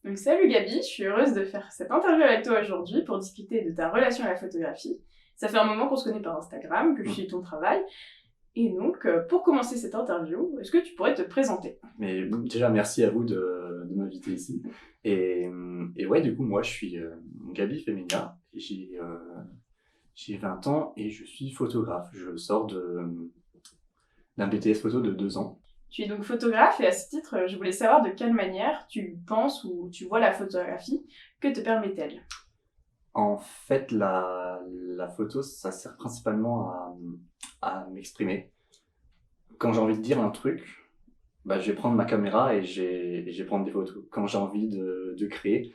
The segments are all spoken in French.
Donc salut Gabi, je suis heureuse de faire cette interview avec toi aujourd'hui pour discuter de ta relation à la photographie. Ça fait un moment qu'on se connaît par Instagram, que je suis ton travail. Et donc, pour commencer cette interview, est-ce que tu pourrais te présenter? Mais déjà, merci à vous de m'inviter ici. Et ouais, du coup, moi, je suis Gabi Femina, j'ai 20 ans et je suis photographe. Je sors d'un BTS photo de 2 ans. Tu es donc photographe et à ce titre, je voulais savoir de quelle manière tu penses ou tu vois la photographie, que te permet-elle? En fait, la photo, ça sert principalement à m'exprimer. Quand j'ai envie de dire un truc, bah, je vais prendre ma caméra et je vais prendre des photos. Quand j'ai envie de créer,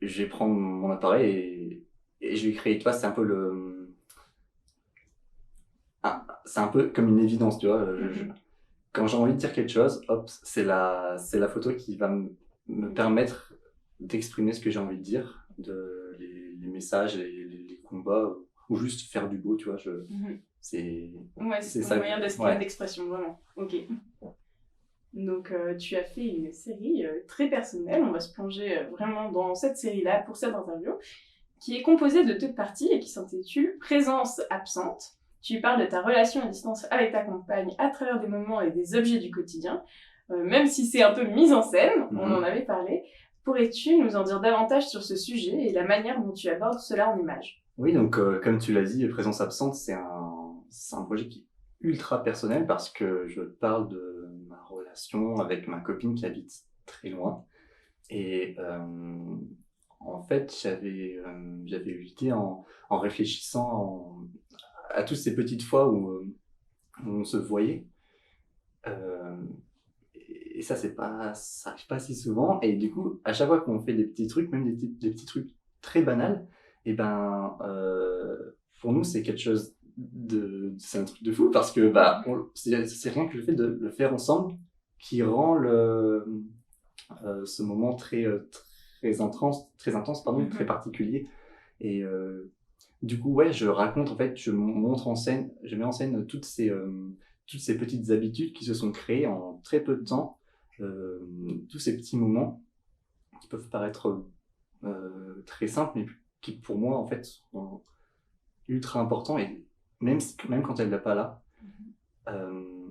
je vais prendre mon appareil et je vais créer. Tu vois, c'est un peu c'est un peu comme une évidence, tu vois. Quand j'ai envie de dire quelque chose, hop, c'est la photo qui va me permettre d'exprimer ce que j'ai envie de dire, les messages, les combats, ou juste faire du beau, tu vois. C'est Ouais, c'est c'est ton ça. moyen Ouais. d'expression, vraiment. Ok. Donc, tu as fait une série très personnelle. On va se plonger vraiment dans cette série-là pour cette interview, qui est composée de 2 parties et qui s'intitule Présence absente. Tu parles de ta relation à distance avec ta compagne à travers des moments et des objets du quotidien. Même si c'est un peu mise en scène, on en avait parlé. Pourrais-tu nous en dire davantage sur ce sujet et la manière dont tu abordes cela en images? Oui, donc comme tu l'as dit, Présence absente, c'est un projet qui est ultra personnel parce que je parle de ma relation avec ma copine qui habite très loin. Et en fait, j'avais eu l'idée en réfléchissant à toutes ces petites fois où on se voyait. Euh, et ça, ça arrive pas si souvent. Et du coup, à chaque fois qu'on fait des petits trucs, même des petits trucs très banals, et ben, pour nous, c'est quelque chose c'est un truc de fou parce que bah, c'est rien que le fait de le faire ensemble qui rend ce moment très intense, pardon, très particulier. Et du coup, ouais, je raconte, en fait, je mets en scène toutes ces petites habitudes qui se sont créées en très peu de temps, tous ces petits moments qui peuvent paraître très simples, mais qui pour moi, en fait, sont ultra importants. Et même quand elle n'est pas là, euh,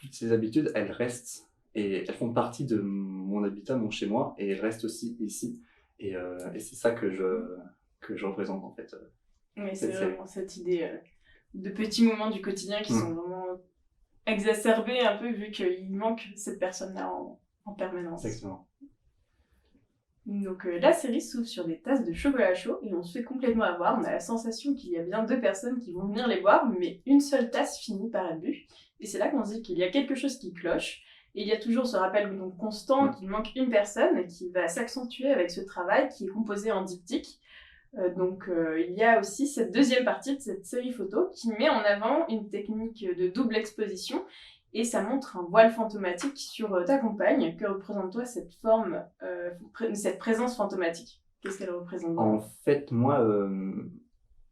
toutes ces habitudes, elles restent et elles font partie de mon habitat, mon chez moi, et elles restent aussi ici. Et c'est ça que je représente en fait. Oui, c'est Cette série. vraiment cette idée de petits moments du quotidien qui sont vraiment exacerbés un peu vu qu'il manque cette personne-là en permanence. Exactement. Donc la série s'ouvre sur des tasses de chocolat chaud et on se fait complètement avoir. On a la sensation qu'il y a bien 2 personnes qui vont venir les boire, mais une seule tasse finit par être bu. Et c'est là qu'on se dit qu'il y a quelque chose qui cloche. Et il y a toujours ce rappel donc constant qu'il manque une personne qui va s'accentuer avec ce travail qui est composé en diptyque. Il y a aussi cette deuxième partie de cette série photo qui met en avant une technique de double exposition et ça montre un voile fantomatique sur ta compagne. Que représente toi cette forme, cette présence fantomatique? Qu'est-ce qu'elle représente En vraiment? fait, moi,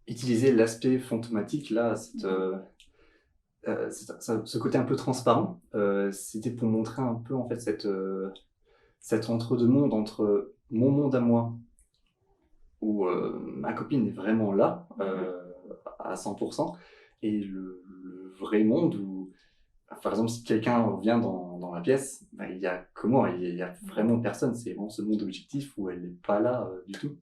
utiliser l'aspect fantomatique, là, ce côté un peu transparent, c'était pour montrer un peu en fait cet entre-deux-mondes entre mon monde à moi, où ma copine est vraiment là, à 100%, et le vrai monde où, par exemple, si quelqu'un vient dans la pièce, bah, il y a que moi, il y a vraiment personne, c'est vraiment ce monde objectif où elle n'est pas là du tout.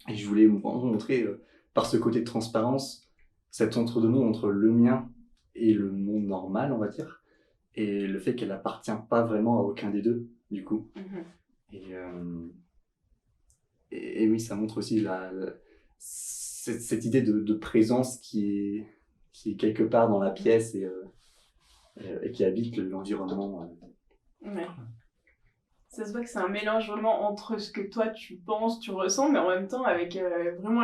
Et je voulais vraiment montrer, par ce côté de transparence, cet entre-deux-mondes entre le mien et le monde normal, on va dire, et le fait qu'elle appartient pas vraiment à aucun des deux, du coup. Et, et oui, ça montre aussi cette idée de présence qui est quelque part dans la pièce et qui habite l'environnement. Ouais. Ça se voit que c'est un mélange vraiment entre ce que toi tu penses, tu ressens, mais en même temps avec vraiment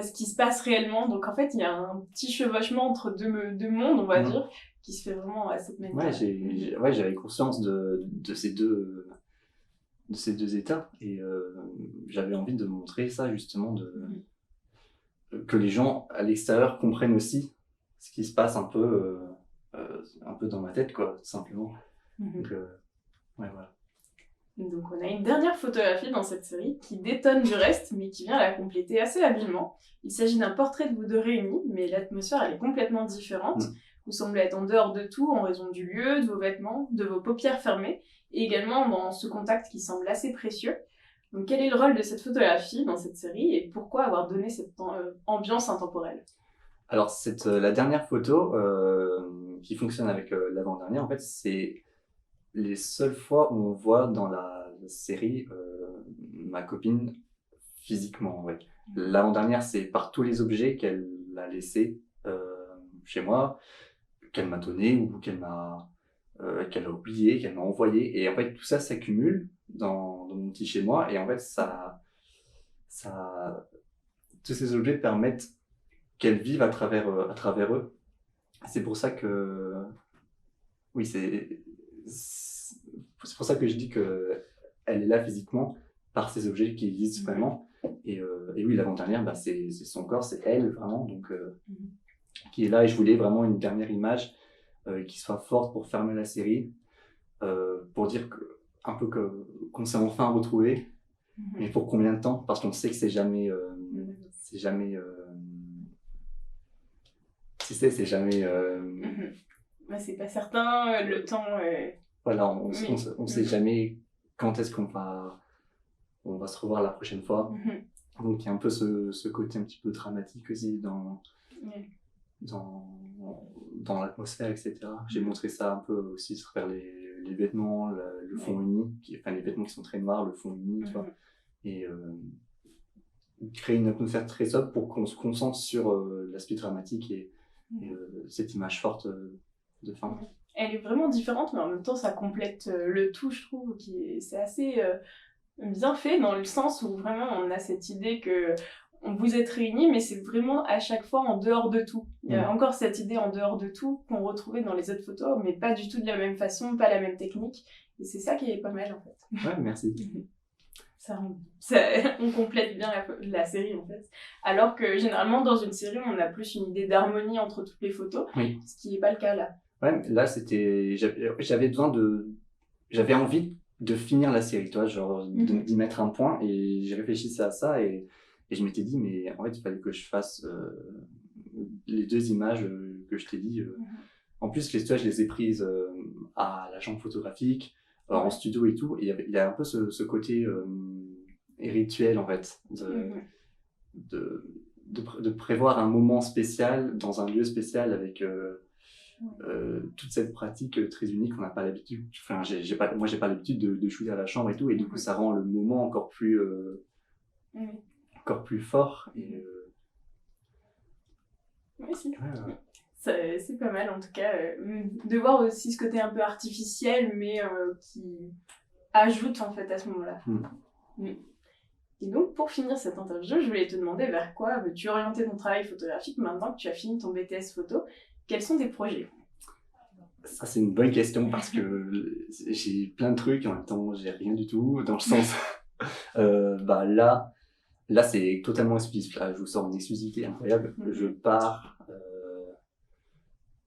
ce qui se passe réellement. Donc en fait, il y a un petit chevauchement entre deux mondes, on va dire, qui se fait vraiment à cette manière. Ouais, j'avais conscience de ces deux états et j'avais envie de montrer ça justement, que les gens à l'extérieur comprennent aussi ce qui se passe un peu dans ma tête, quoi, tout simplement. Donc, ouais, voilà. Donc on a une dernière photographie dans cette série qui détonne du reste, mais qui vient la compléter assez habilement. Il s'agit d'un portrait de vous deux réunis, mais l'atmosphère elle est complètement différente. Vous semblez être en dehors de tout en raison du lieu, de vos vêtements, de vos paupières fermées, et également dans ce contact qui semble assez précieux. Donc quel est le rôle de cette photographie dans cette série et pourquoi avoir donné cette ambiance intemporelle? Alors, la dernière photo qui fonctionne avec l'avant-dernière, en fait, c'est les seules fois où on voit dans la série ma copine physiquement, ouais. L'avant-dernière, c'est par tous les objets qu'elle a laissés chez moi, qu'elle m'a donné ou qu'elle a oublié, qu'elle m'a envoyé. Et en fait, tout ça s'accumule dans mon petit chez moi. Et en fait, tous ces objets permettent qu'elle vive à travers eux. C'est pour ça que, oui, c'est pour ça que je dis que elle est là physiquement par ces objets qui existent vraiment. Et oui, l'avant-dernière, bah, c'est son corps, c'est elle vraiment, donc qui est là. Et je voulais vraiment une dernière image qui soit forte pour fermer la série, pour dire un peu qu'on s'est enfin retrouvés. Mais pour combien de temps? Parce qu'on sait que c'est jamais, c'est jamais. Si c'est jamais. Bah, c'est pas certain, le temps. Voilà, on sait jamais quand est-ce on va se revoir la prochaine fois. Donc il y a un peu ce côté un petit peu dramatique aussi dans l'atmosphère, etc. J'ai montré ça un peu aussi à travers les vêtements, le fond uni, enfin les vêtements qui sont très noirs, le fond uni, tu vois. Et créer une atmosphère très sobre pour qu'on se concentre sur l'aspect dramatique et cette image forte de fin. Elle est vraiment différente, mais en même temps, ça complète le tout, je trouve. C'est assez bien fait dans le sens où vraiment on a cette idée que vous êtes réunis, mais c'est vraiment à chaque fois en dehors de tout. Il y a encore cette idée en dehors de tout qu'on retrouvait dans les autres photos, mais pas du tout de la même façon, pas la même technique. Et c'est ça qui est pas mal en fait. Ouais, merci. On complète bien la série en fait. Alors que généralement dans une série on a plus une idée d'harmonie entre toutes les photos, ce qui n'est pas le cas là. Ouais, là j'avais envie de finir la série, toi, genre d'y mettre un point, et j'ai réfléchi à ça et je m'étais dit mais en fait il fallait que je fasse les deux images que je t'ai dit. En plus les toi je les ai prises à la chambre photographique, en studio et tout, et il y a un peu ce côté rituel en fait de prévoir un moment spécial dans un lieu spécial avec toute cette pratique très unique qu'on n'a pas l'habitude. Enfin, moi j'ai pas l'habitude de shooter à la chambre et tout, et du coup ça rend le moment encore plus fort. Et oui, si. C'est pas mal en tout cas de voir aussi ce côté un peu artificiel, mais qui ajoute en fait à ce moment-là. Et donc, pour finir cette interview, je voulais te demander vers quoi veux-tu orienter ton travail photographique maintenant que tu as fini ton BTS photo? Quels sont tes projets? Ça, c'est une bonne question parce que j'ai plein de trucs et en même temps, j'ai rien du tout, dans le sens... bah là c'est totalement exclusif. Là, je vous sors une exclusivité incroyable. Je pars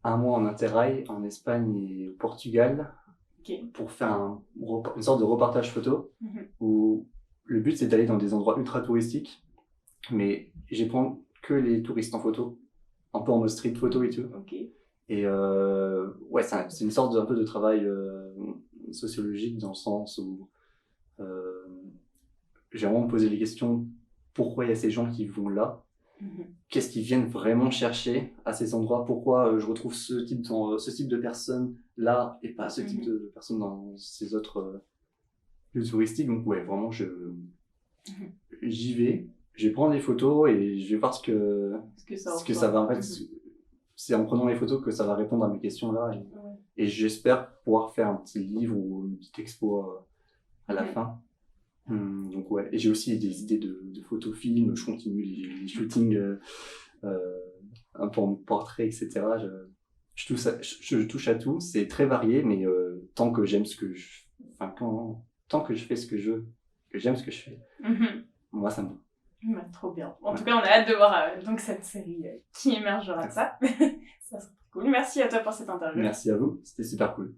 1 mois en Interrail en Espagne et au Portugal pour faire une sorte de reportage photo où le but c'est d'aller dans des endroits ultra touristiques, mais je vais prendre que les touristes en photo, un peu en mode street photo et tout. Et ouais, c'est une sorte un peu de travail sociologique dans le sens où j'ai vraiment posé les questions: pourquoi il y a ces gens qui vont là, qu'est-ce qu'ils viennent vraiment chercher à ces endroits, pourquoi je retrouve ce type de personnes là et pas ce type de personnes dans ces autres lieux touristiques. Donc ouais, vraiment j'y vais, je vais prendre des photos et je vais voir ce que ça va en fait. C'est en prenant les photos que ça va répondre à mes questions là, et j'espère pouvoir faire un petit livre ou une petite expo à la fin. Donc ouais, et j'ai aussi des idées de photos films, je continue les shootings un peu en portrait, etc. Je touche à tout, c'est très varié, mais tant que j'aime tant que je fais ce que j'aime ce que je fais, moi ça me va. Trop bien. En tout cas, on a hâte de voir donc cette série qui émergera de ça. Ça sera cool. Merci à toi pour cette interview. Merci à vous, c'était super cool.